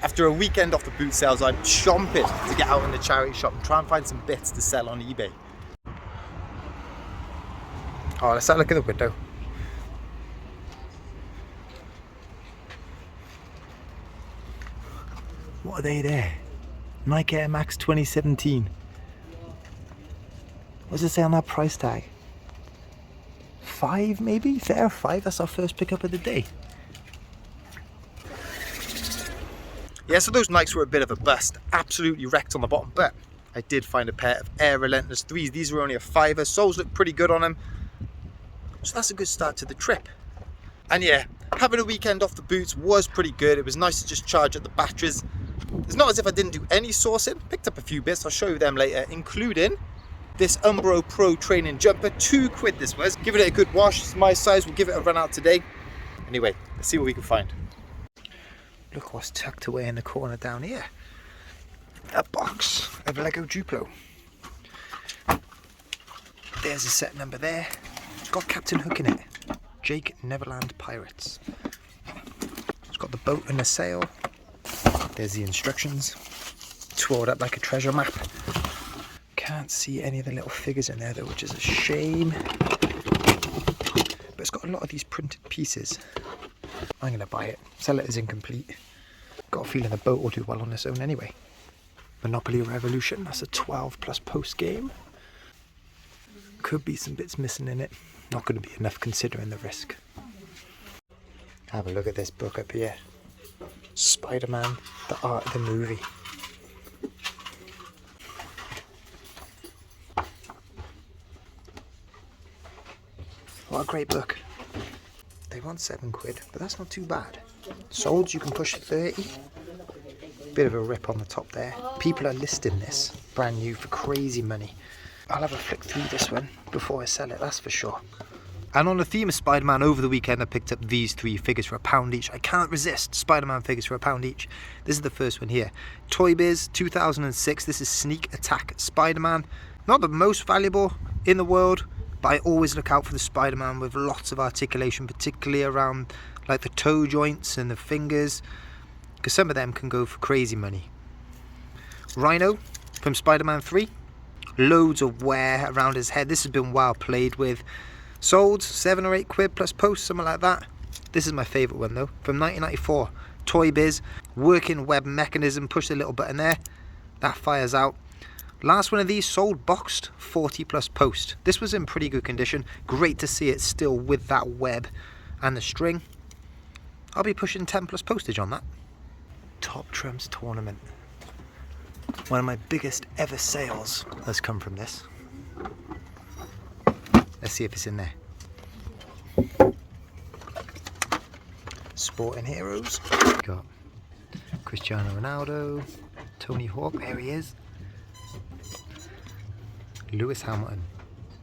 After a weekend off the boot sales, I'm chomping to get out in the charity shop and try and find some bits to sell on eBay. Oh, let's have a look at the window. What are they there? Nike Air Max 2017. What does it say on that price tag? 5 maybe? Fair 5, that's our first pickup of the day. Yeah, so those Nikes were a bit of a bust. Absolutely wrecked on the bottom, but I did find a pair of Air Relentless 3s. These were only a £5. Soles look pretty good on them. So that's a good start to the trip. And yeah, having a weekend off the boots was pretty good. It was nice to just charge at the batteries. It's not as if I didn't do any sourcing. Picked up a few bits, I'll show you them later, including this Umbro Pro training jumper. £2 this was. Giving it a good wash. It's my size, we'll give it a run out today. Anyway, let's see what we can find. Look what's tucked away in the corner down here. A box of Lego Duplo. There's a set number there. It's got Captain Hook in it. Jake Neverland Pirates. It's got the boat and the sail. There's the instructions. Twirled up like a treasure map. Can't see any of the little figures in there though, which is a shame. But it's got a lot of these printed pieces. I'm going to buy it. Sell it as incomplete. Got a feeling the boat will do well on its own anyway. Monopoly Revolution. That's a 12+ post game. Could be some bits missing in it. Not going to be enough considering the risk. Have a look at this book up here. Spider-Man, the art of the movie. What a great book. They want £7, but that's not too bad. Solds you can push 30. Bit of a rip on the top there. People are listing this brand new for crazy money. I'll have a flick through this one before I sell it, that's for sure. And on the theme of Spider-Man, over the weekend I picked up these 3 figures for £1 each. I can't resist Spider-Man figures for £1 each. This is the first one here. Toy Biz 2006. This is Sneak Attack Spider-Man. Not the most valuable in the world, but I always look out for the Spider-Man with lots of articulation, particularly around like the toe joints and the fingers, because some of them can go for crazy money. Rhino from Spider-Man 3. Loads of wear around his head. This has been well played with. Sold £7 or £8 plus post, something like that. This is my favourite one though, from 1994. Toy Biz, working web mechanism. Push the little button there, that fires out. Last one of these sold boxed, 40+ post. This was in pretty good condition. Great to see it still with that web and the string. I'll be pushing 10+ postage on that. Top Trumps tournament. One of my biggest ever sales has come from this. Let's see if it's in there. Sporting heroes. Got Cristiano Ronaldo, Tony Hawk, there he is. Lewis Hamilton,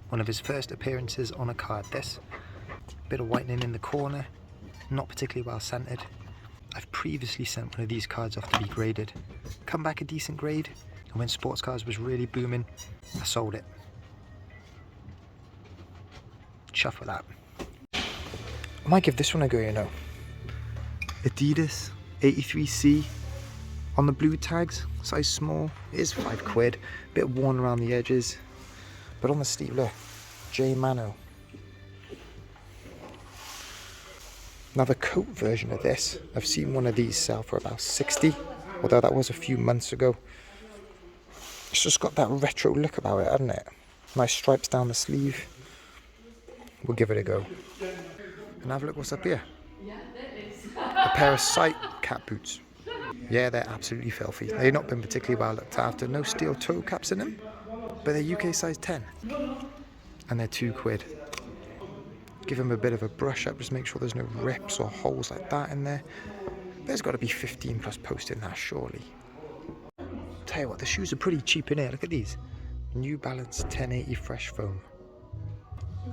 one of his first appearances on a card. This bit of whitening in the corner, not particularly well centered. I've previously sent one of these cards off to be graded. Come back a decent grade, and when sports cards was really booming, I sold it. Chuff with that. I might give this one a go, you know. Adidas 83C on the blue tags, size small. It is £5, bit worn around the edges, but on the sleeve, look, J Mano. Now the coat version of this, I've seen one of these sell for about 60, although that was a few months ago. It's just got that retro look about it, hasn't it? Nice stripes down the sleeve. We'll give it a go. And have a look what's up here. A pair of sight cat boots. Yeah, they're absolutely filthy. They've not been particularly well looked after. No steel toe caps in them, but they're UK size 10. And they're £2. Give them a bit of a brush up, just make sure there's no rips or holes like that in there. There's got to be 15+ post in that, surely. Tell you what, the shoes are pretty cheap in here. Look at these. New Balance 1080 Fresh Foam.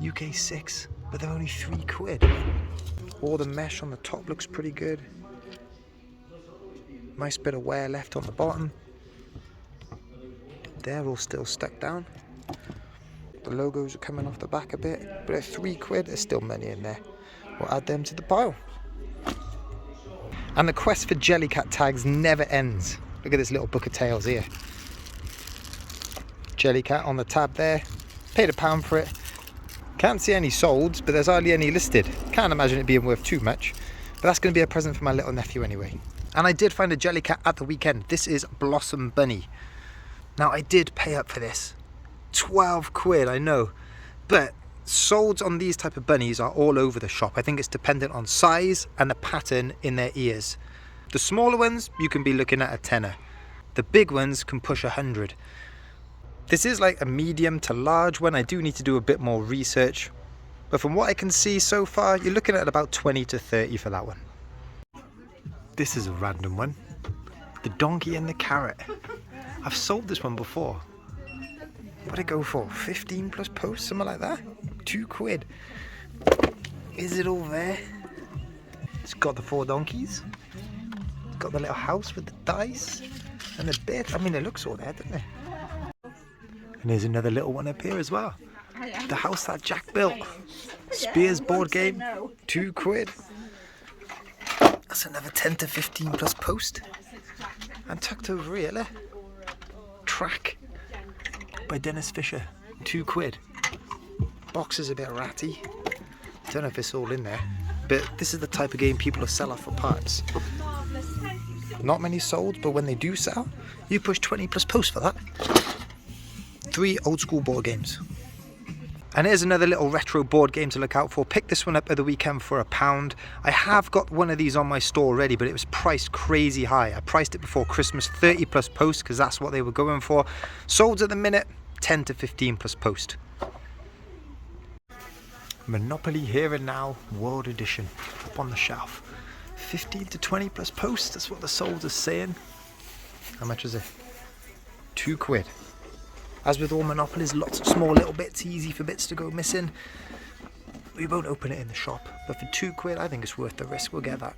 UK 6, but they're only £3. All the mesh on the top looks pretty good. Nice bit of wear left on the bottom. They're all still stuck down. The logos are coming off the back a bit, but at £3, there's still money in there. We'll add them to the pile. And the quest for Jellycat tags never ends. Look at this little book of tails here. Jellycat on the tab there. Paid £1 for it. Can't see any sold, but there's hardly any listed. Can't imagine it being worth too much. But that's going to be a present for my little nephew anyway. And I did find a Jellycat at the weekend. This is Blossom Bunny. Now I did pay up for this. 12 quid, I know. But solds on these type of bunnies are all over the shop. I think it's dependent on size and the pattern in their ears. The smaller ones, you can be looking at a tenner. The big ones can push 100. This is like a medium to large one. I do need to do a bit more research. But from what I can see so far, you're looking at about 20 to 30 for that one. This is a random one. The donkey and the carrot. I've sold this one before. What did it go for? 15 plus post, something like that? 2 quid. Is it all there? It's got the 4 donkeys. It's got the little house with the dice and the bit. I mean, it looks all there, doesn't it? And there's another little one up here as well. The house that Jack built. Spears board game, 2 quid. That's another 10 to 15 plus post. And tucked over here, look. Track by Dennis Fisher, 2 quid. Box is a bit ratty. Don't know if it's all in there, but this is the type of game people will sell off for parts. Not many sold, but when they do sell, you push 20 plus post for that. 3 old school board games. And here's another little retro board game to look out for. Picked this one up at the weekend for £1. I have got one of these on my store already, but it was priced crazy high. I priced it before Christmas, 30 plus post, because that's what they were going for. Sold at the minute, 10 to 15 plus post. Monopoly Here and Now World Edition up on the shelf. 15 to 20 plus post, that's what the solds are saying. How much is it? 2 quid. As with all monopolies, lots of small little bits, easy for bits to go missing. We won't open it in the shop, but for 2 quid, I think it's worth the risk. We'll get that.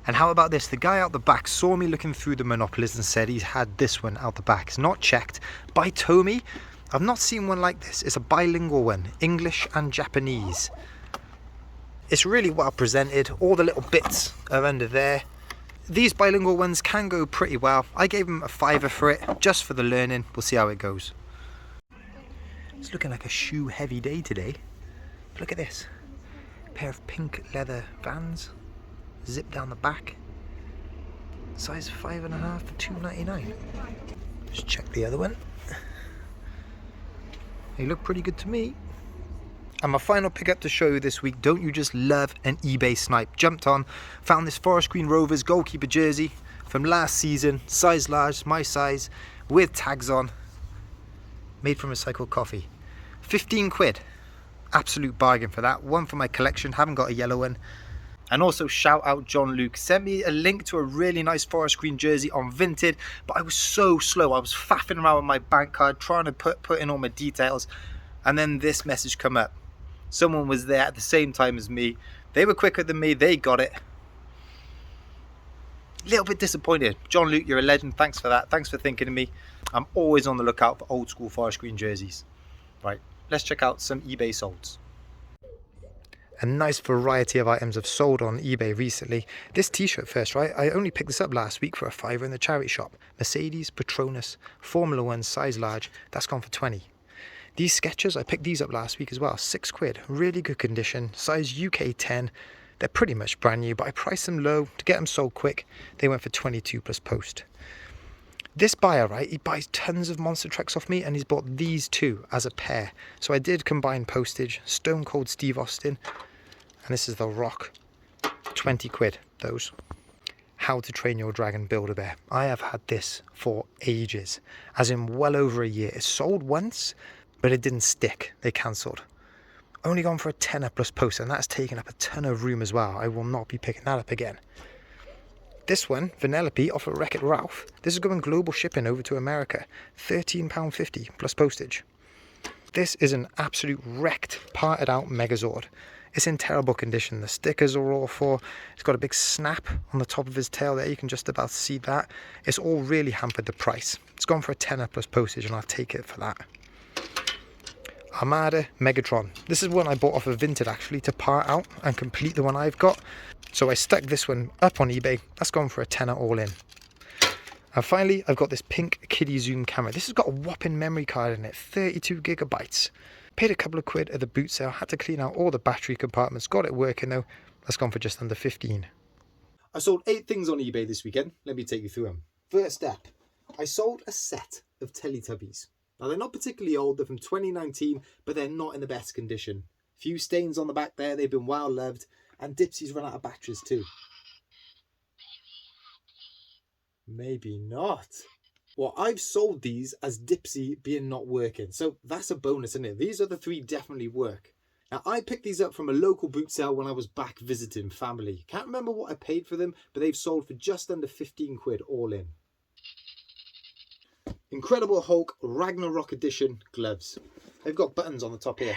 And how about this? The guy out the back saw me looking through the monopolies and said he's had this one out the back. It's not checked. By Tomy. I've not seen one like this. It's a bilingual one, English and Japanese. It's really well presented. All the little bits are under there. These bilingual ones can go pretty well. I gave them a £5 for it, just for the learning. We'll see how it goes. It's looking like a shoe heavy day today. Look at this. A pair of pink leather Vans. Zip down the back. Size 5.5 for £2.99. Let's check the other one. They look pretty good to me. And my final pickup to show you this week, don't you just love an eBay snipe? Jumped on, found this Forest Green Rovers goalkeeper jersey from last season, size large, my size, with tags on, made from recycled coffee. 15 quid, absolute bargain for that. One for my collection, haven't got a yellow one. And also shout out John Luke, sent me a link to a really nice Forest Green jersey on Vinted, but I was so slow, I was faffing around with my bank card, trying to put in all my details, and then this message come up. Someone was there at the same time as me. They were quicker than me. They got it. A little bit disappointed. John Luke, you're a legend. Thanks for that. Thanks for thinking of me. I'm always on the lookout for old school Forest Green jerseys. Right, let's check out some eBay solds. A nice variety of items have sold on eBay recently. This t-shirt first, right? I only picked this up last week for £5 in the charity shop. Mercedes, Patronus, Formula 1, size large. That's gone for 20. These Skechers, I picked these up last week as well, 6 quid, really good condition, size UK 10. They're pretty much brand new, but I priced them low to get them sold quick. They went for 22 plus post. This buyer, right, he buys tons of monster trucks off me, and he's bought these 2 as a pair. So I did combine postage, Stone Cold Steve Austin, and this is the Rock, 20 quid, those. How to Train Your Dragon Build-A-Bear. I have had this for ages, as in well over a year. It sold once, but it didn't stick. They cancelled. Only gone for a tenner plus post, and that's taken up a ton of room as well. I will not be picking that up again. This one, Vanellope, off of Wreck-It Ralph. This is going global shipping over to America. £13.50 plus postage. This is an absolute wrecked, parted out Megazord. It's in terrible condition. The stickers are awful. It's got a big snap on the top of his tail there. You can just about see that. It's all really hampered the price. It's gone for a tenner plus postage, and I'll take it for that. Armada Megatron. This is one I bought off of Vinted actually to part out and complete the one I've got. So I stuck this one up on eBay. That's gone for a tenner all in. And finally, I've got this pink kiddie zoom camera. This has got a whopping memory card in it, 32 gigabytes. Paid a couple of quid at the boot sale, had to clean out all the battery compartments, got it working though. That's gone for just under 15. I sold 8 things on eBay this weekend. Let me take you through them. First up, I sold a set of Teletubbies. Now they're not particularly old, they're from 2019, but they're not in the best condition. Few stains on the back there, they've been well loved, and Dipsy's run out of batteries too. Maybe not. Well, I've sold these as Dipsy being not working, so that's a bonus, isn't it? These other 3 definitely work. Now, I picked these up from a local boot sale when I was back visiting family. Can't remember what I paid for them, but they've sold for just under 15 quid all in. Incredible Hulk Ragnarok Edition gloves. They've got buttons on the top here.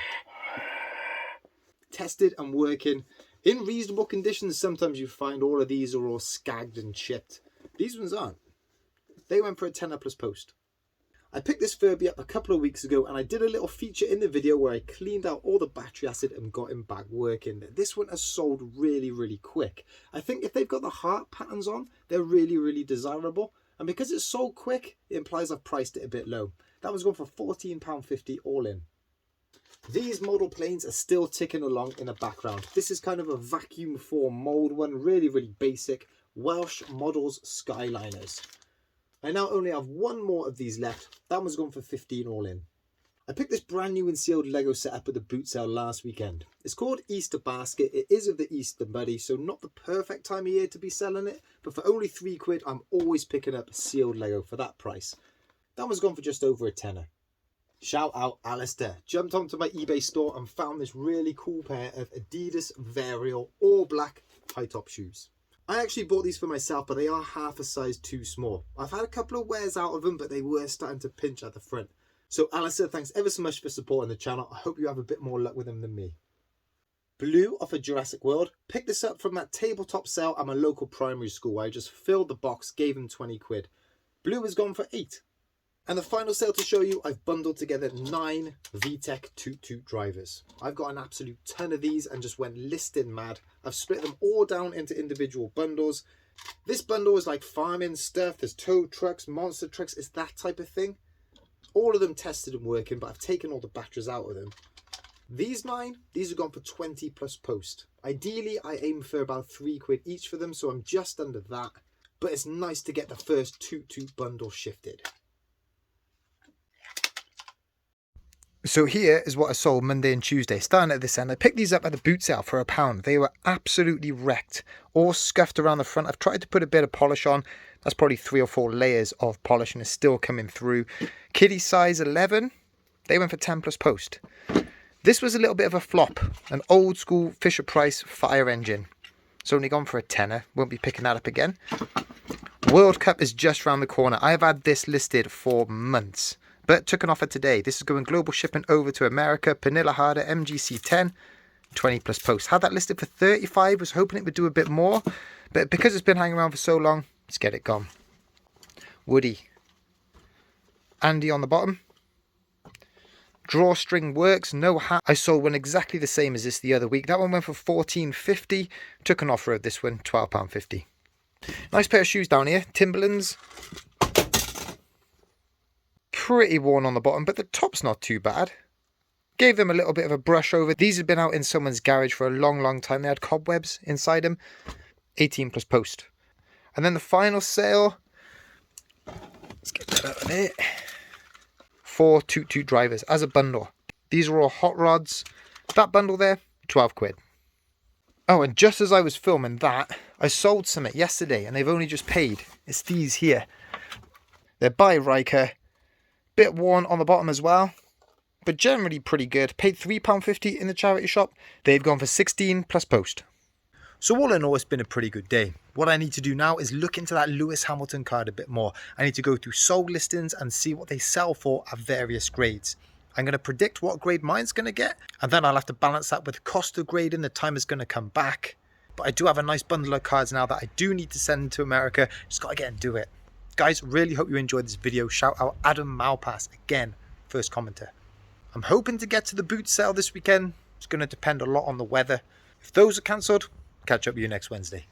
Tested and working. In reasonable conditions, sometimes you find all of these are all scagged and chipped. These ones aren't. They went for a tenner plus post. I picked this Furby up a couple of weeks ago and I did a little feature in the video where I cleaned out all the battery acid and got him back working. This one has sold really, really quick. I think if they've got the heart patterns on, they're really, really desirable. And because it's sold quick, it implies I've priced it a bit low. That one's going for £14.50 all in. These model planes are still ticking along in the background. This is kind of a vacuum form mould one, really, really basic. Welsh Models Skyliners. I now only have 1 more of these left. That one's gone for 15 all in. I picked this brand new and sealed Lego set up at the boot sale last weekend. It's called Easter Basket. It is of the Easter Bunny, so not the perfect time of year to be selling it, but for only 3 quid, I'm always picking up sealed Lego for that price. That one's gone for just over a tenner. Shout out Alistair. Jumped onto my eBay store and found this really cool pair of Adidas Varial all black high top shoes. I actually bought these for myself, but they are half a size too small. I've had a couple of wears out of them, but they were starting to pinch at the front. So Alistair, thanks ever so much for supporting the channel. I hope you have a bit more luck with them than me. Blue off of Jurassic World. Picked this up from that tabletop sale at my local primary school where I just filled the box, gave him 20 quid. Blue has gone for 8. And the final sale to show you, I've bundled together 9 VTech Toot Toot drivers. I've got an absolute ton of these and just went listing mad. I've split them all down into individual bundles. This bundle is like farming stuff. There's tow trucks, monster trucks. It's that type of thing. All of them tested and working, but I've taken all the batteries out of them. These 9, these have gone for 20 plus post. Ideally, I aim for about 3 quid each for them, so I'm just under that. But it's nice to get the first Toot Toot bundle shifted. So here is what I sold Monday and Tuesday. Starting at this end, I picked these up at the boot sale for £1. They were absolutely wrecked, all scuffed around the front. I've tried to put a bit of polish on. That's probably 3 or 4 layers of polish and it's still coming through. Kiddie size 11, they went for 10 plus post. This was a little bit of a flop, an old school Fisher Price fire engine. It's only gone for a tenner, won't be picking that up again. World Cup is just around the corner. I have had this listed for months. But took an offer today. This is going global shipping over to America. Panilla Harder MGC 10, 20 plus post. Had that listed for 35. Was hoping it would do a bit more. But because it's been hanging around for so long, let's get it gone. Woody. Andy on the bottom. Drawstring works. No hat. I sold one exactly the same as this the other week. That one went for £14.50. Took an offer of this one, £12.50. Nice pair of shoes down here. Timberlands. Pretty worn on the bottom, but the top's not too bad. Gave them a little bit of a brush over. These had been out in someone's garage for a long, long time. They had cobwebs inside them. 18 plus post. And then the final sale. Let's get that out of it. 4 Toot Toot drivers as a bundle. These are all hot rods. That bundle there, 12 quid. Oh, and just as I was filming that, I sold some yesterday and they've only just paid. It's these here. They're by Riker. Bit worn on the bottom as well, but generally pretty good. Paid £3.50 in the charity shop. They've gone for 16 plus post. So all in all, it's been a pretty good day. What I need to do now is look into that Lewis Hamilton card a bit more. I need to go through sold listings and see what they sell for at various grades. I'm going to predict what grade mine's going to get, and then I'll have to balance that with the cost of grading, the time is going to come back. But I do have a nice bundle of cards now that I do need to send to America. Just got to get and do it. Guys, really hope you enjoyed this video. Shout out Adam Malpass again, first commenter. I'm hoping to get to the boot sale this weekend. It's going to depend a lot on the weather. If those are cancelled, catch up with you next Wednesday.